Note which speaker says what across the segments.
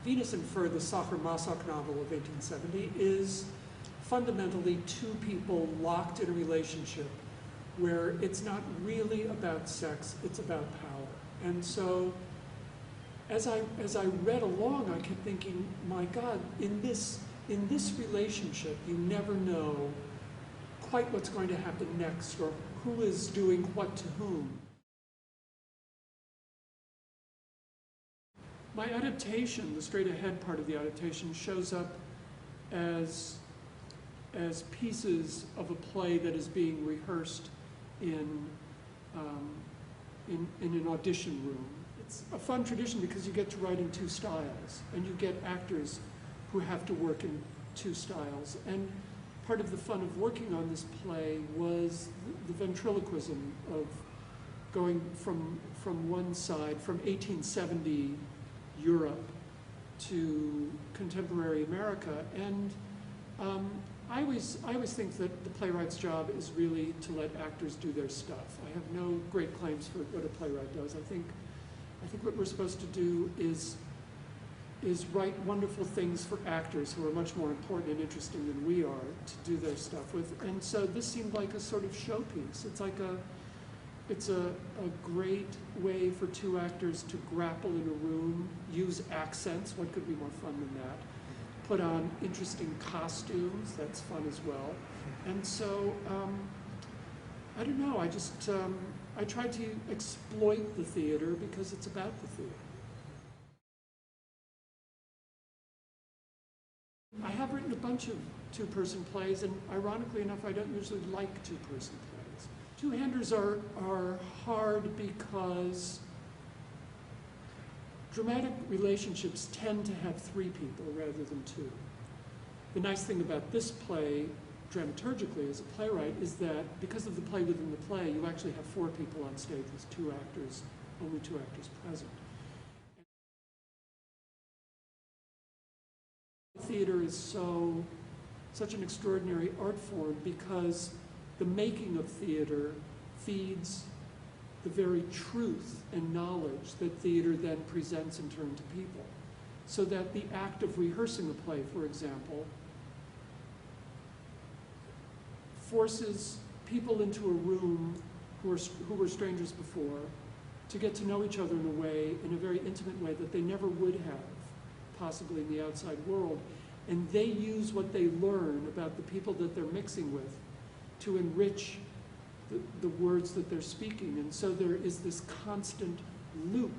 Speaker 1: Venus and Fur, the Sacher-Masoch novel of 1870, is fundamentally two people locked in a relationship where it's not really about sex, it's about power. And so as I read along, I kept thinking, my God, in this relationship, you never know quite what's going to happen next or who is doing what to whom. My adaptation, the straight ahead part of the adaptation, shows up as pieces of a play that is being rehearsed in an audition room. It's a fun tradition because you get to write in two styles, and you get actors who have to work in two styles. And part of the fun of working on this play was the ventriloquism of going from one side, from 1870 Europe to contemporary America. And I always think that the playwright's job is really to let actors do their stuff. I have no great claims for what a playwright does. I think what we're supposed to do is write wonderful things for actors who are much more important and interesting than we are to do their stuff with. And so this seemed like a sort of showpiece. It's a great way for two actors to grapple in a room, use accents. What could be more fun than that? Put on interesting costumes. That's fun as well. And so, I don't know. I tried to exploit the theater because it's about the theater. I have written a bunch of two-person plays, and ironically enough, I don't usually like two-person plays. Two-handers are hard because dramatic relationships tend to have three people rather than two. The nice thing about this play, dramaturgically as a playwright, is that because of the play within the play, you actually have four people on stage with two actors, only two actors present. Theater is such an extraordinary art form because the making of theater feeds the very truth and knowledge that theater then presents in turn to people. So that the act of rehearsing a play, for example, forces people into a room who were strangers before to get to know each other in a way, in a very intimate way that they never would have, possibly in the outside world. And they use what they learn about the people that they're mixing with to enrich the words that they're speaking. And so there is this constant loop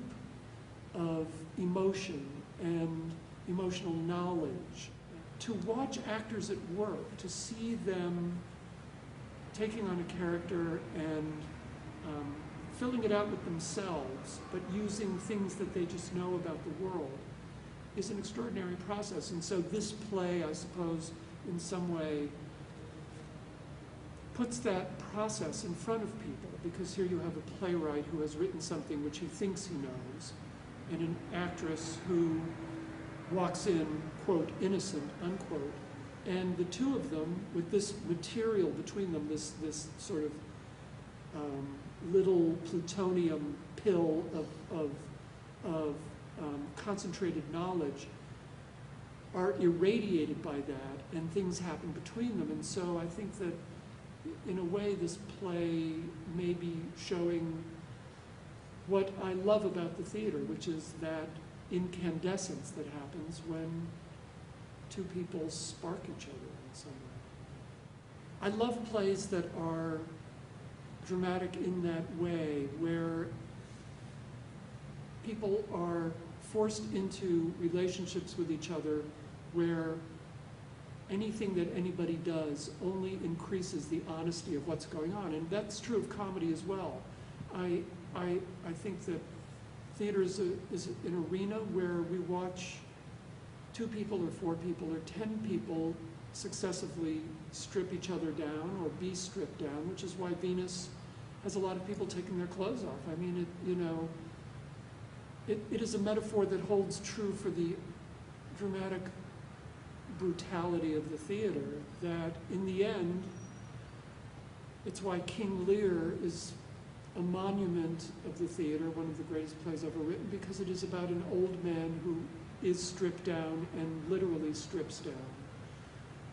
Speaker 1: of emotion and emotional knowledge. To watch actors at work, to see them taking on a character and filling it out with themselves, but using things that they just know about the world, is an extraordinary process. And so this play, I suppose, in some way, puts that process in front of people, because here you have a playwright who has written something which he thinks he knows, and an actress who walks in, quote, innocent, unquote, and the two of them, with this material between them, this sort of little plutonium pill of concentrated knowledge, are irradiated by that, and things happen between them. And so I think that, in a way, this play may be showing what I love about the theater, which is that incandescence that happens when two people spark each other in some way. I love plays that are dramatic in that way, where people are forced into relationships with each other where anything that anybody does only increases the honesty of what's going on. And that's true of comedy as well. I think that theater is an arena where we watch two people or four people or 10 people successively strip each other down or be stripped down, which is why Venus has a lot of people taking their clothes off. I mean, it is a metaphor that holds true for the dramatic brutality of the theater, that in the end, it's why King Lear is a monument of the theater, one of the greatest plays ever written, because it is about an old man who is stripped down and literally strips down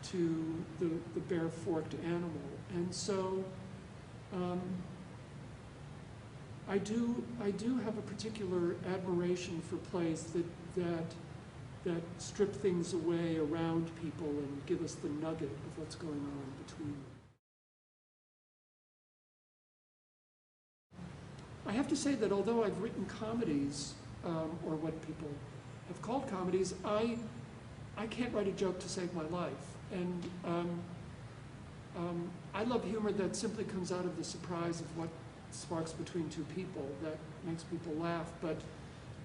Speaker 1: to the bare forked animal. And so I do have a particular admiration for plays that strip things away around people and give us the nugget of what's going on between them. I have to say that although I've written comedies, or what people have called comedies, I can't write a joke to save my life. And I love humor that simply comes out of the surprise of what sparks between two people, that makes people laugh. But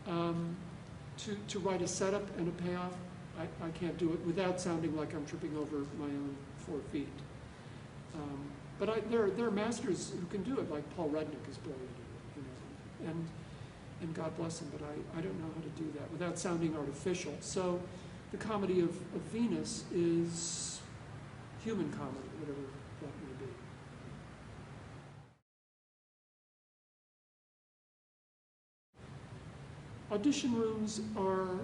Speaker 1: to write a setup and a payoff, I can't do it without sounding like I'm tripping over my own 4 feet. But there are masters who can do it, like Paul Rudnick is brilliant at it, you know, and God bless him, but I don't know how to do that without sounding artificial. So the comedy of Venus is human comedy, whatever that may be. Audition rooms are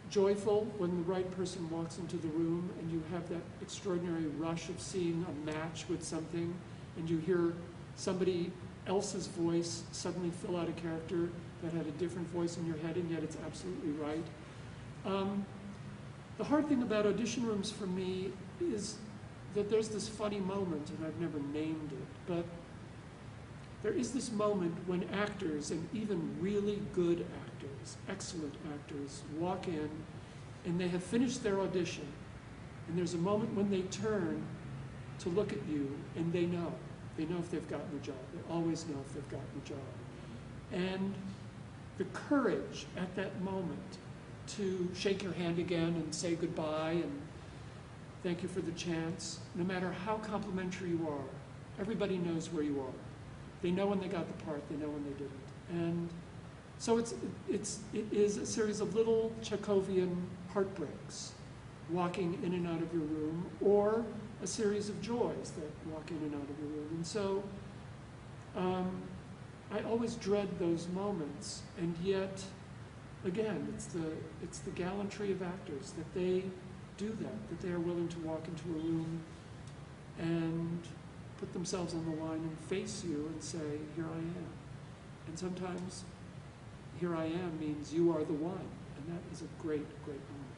Speaker 1: joyful when the right person walks into the room and you have that extraordinary rush of seeing a match with something, and you hear somebody else's voice suddenly fill out a character that had a different voice in your head, and yet it's absolutely right. The hard thing about audition rooms for me is that there's this funny moment, and I've never named it, but there is this moment when actors, and even really good actors, excellent actors, walk in and they have finished their audition, and there's a moment when they turn to look at you and they know if they've gotten the job. They always know if they've gotten the job. And the courage at that moment to shake your hand again and say goodbye and thank you for the chance, no matter how complimentary you are, everybody knows where you are. They know when they got the part, they know when they didn't. And so it is a series of little Chekhovian heartbreaks walking in and out of your room, or a series of joys that walk in and out of your room. And so I always dread those moments, and yet, again, it's the gallantry of actors that they do that they are willing to walk into a room and put themselves on the line and face you and say, here I am. And sometimes, here I am means you are the one. And that is a great, great moment.